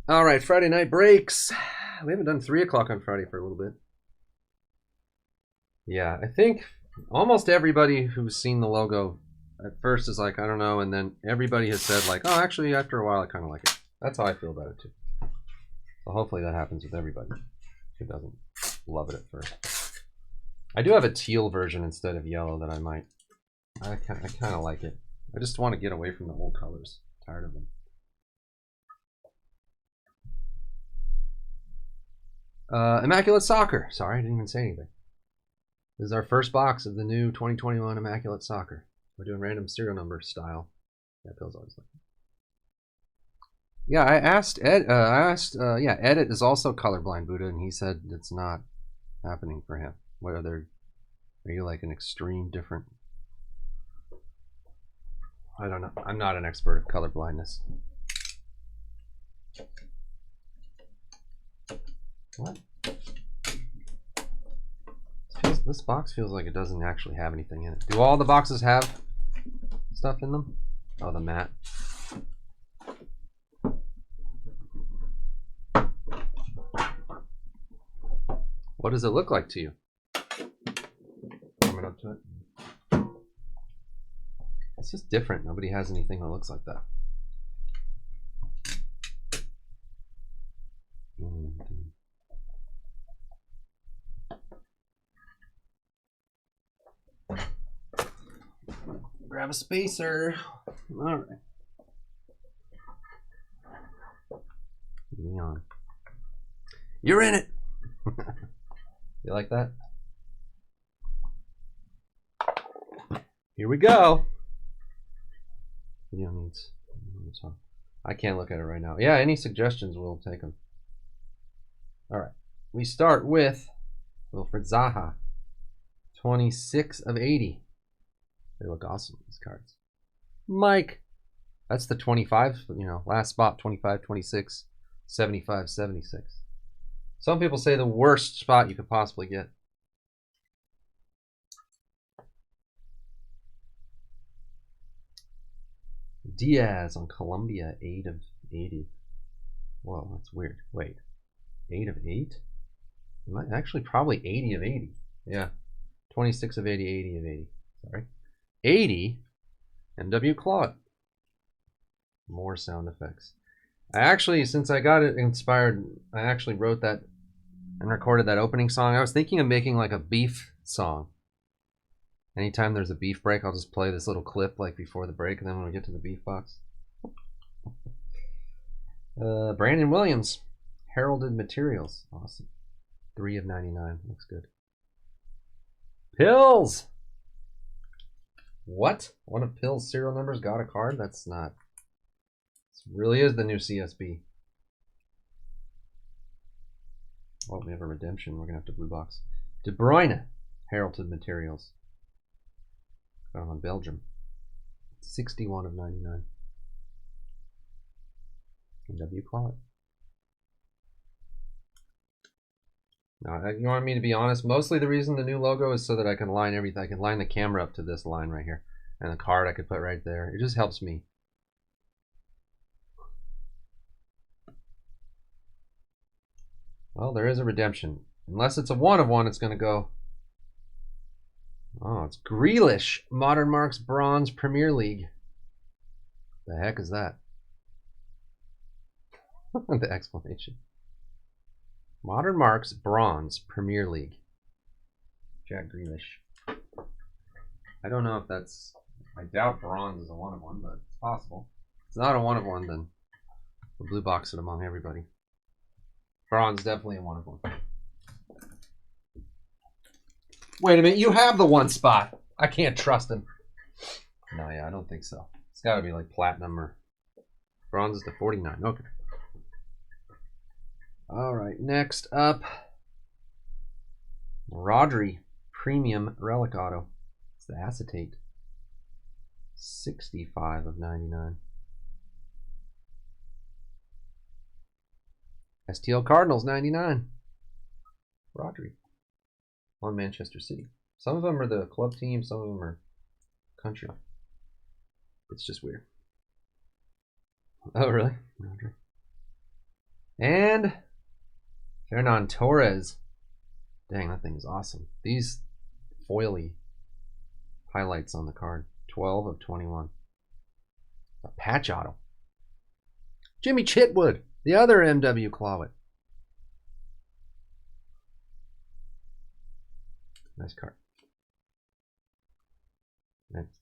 All right, Friday night breaks. We haven't done 3 o'clock on Friday for a little bit. Yeah, I think almost everybody who's seen the logo at first is like, I don't know, and then everybody has said like, oh, actually, after a while, I kind of like it. That's how I feel about it too. So hopefully that happens with everybody who doesn't love it at first. I do have a teal version instead of yellow that I might. I kind of like it. I just want to get away from the old colors. I'm tired of them. Immaculate Soccer. Sorry, I didn't even say anything. This is our first box of the new 2021 Immaculate Soccer. We're doing random serial number style. Yeah, Bill's always like. Yeah, I asked Ed. Yeah, Edit is also colorblind, Buddha, and he said it's not happening for him. What other? Are you like an extreme different? I don't know. I'm not an expert of color blindness. What? This box feels like it doesn't actually have anything in it. Do all the boxes have stuff in them? Oh, the mat. What does it look like to you? Coming up to it. It's just different. Nobody has anything that looks like that. Grab a spacer. All right. Neon. You're in it. You like that? Here we go. Video needs. I can't look at it right now. Yeah, any suggestions, we'll take them. All right. We start with Wilfred Zaha. 26 of 80. They look awesome, these cards. Mike. That's the 25, last spot, 25, 26, 75, 76. Some people say the worst spot you could possibly get. Diaz on Columbia, 8 of 80. Whoa, that's weird. Wait, 8 of 8? Actually, probably 80 of 80. Yeah, 26 of 80, 80 of 80. Sorry. 80, MW Claude. More sound effects. I actually, since I got it inspired, I actually wrote that and recorded that opening song. I was thinking of making like a beef song. Anytime there's a beef break, I'll just play this little clip like before the break, and then when we get to the beef box. Brandon Williams, Heralded Materials. Awesome. 3 of 99. Looks good. Pills! What? One of Pill's serial numbers got a card? That's not. This really is the new CSB. Oh, we have a redemption. We're going to have to blue box. De Bruyne, Heralded Materials. Got on Belgium. 61 of 99. W Claude. Now, you want me to be honest? Mostly the reason the new logo is so that I can line everything. I can line the camera up to this line right here. And the card I could put right there. It just helps me. Well, there is a redemption. Unless it's a 1 of 1, it's going to go. Oh, it's Grealish. Modern Marks Bronze Premier League. The heck is that? The explanation. Modern Marks Bronze Premier League. Jack Grealish. I don't know if that's. I doubt bronze is a 1 of 1, but it's possible. If it's not a 1 of 1, then we'll blue box it among everybody. Bronze definitely a 1 of 1. Wait a minute, you have the 1 spot. I can't trust him. No, yeah, I don't think so. It's got to be like platinum or bronze is the 49. Okay. All right, next up, Rodri Premium Relic Auto. It's the acetate. 65 of 99. STL Cardinals 99. Rodri on Manchester City. Some of them are the club team, some of them are country. It's just weird. Oh, really? Rodri. And Fernan Torres. Dang, that thing is awesome. These foily highlights on the card. 12 of 21. A patch auto. Jimmy Chitwood, the other MW Clawit. Nice card. Next.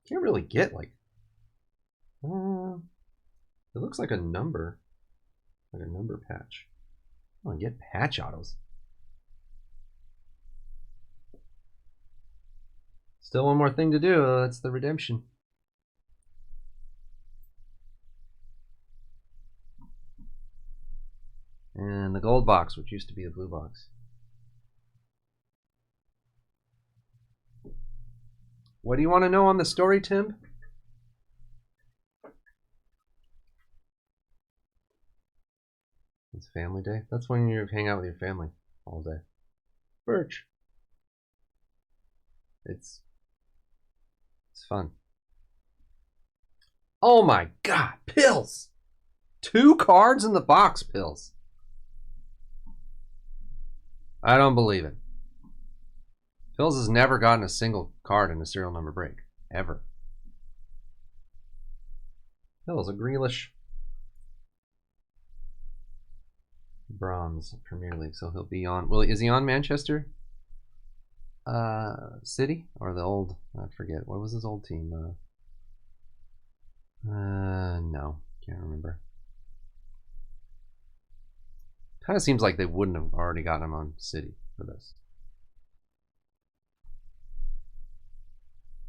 Can't really get like. It looks like a number patch. Oh, get patch autos. Still one more thing to do. That's the redemption. And the gold box, which used to be the blue box. What do you want to know on the story, Tim? It's family day. That's when you hang out with your family all day. Birch. It's fun. Oh my God, Pills! 2 cards in the box, Pills. I don't believe it. Pills has never gotten a single card in a serial number break. Ever. Pills, a Grealish. Bronze Premier League, so he'll be on. Well, is he on Manchester City or the old? I forget. What was his old team? No, can't remember. Kind of seems like they wouldn't have already gotten him on City for this.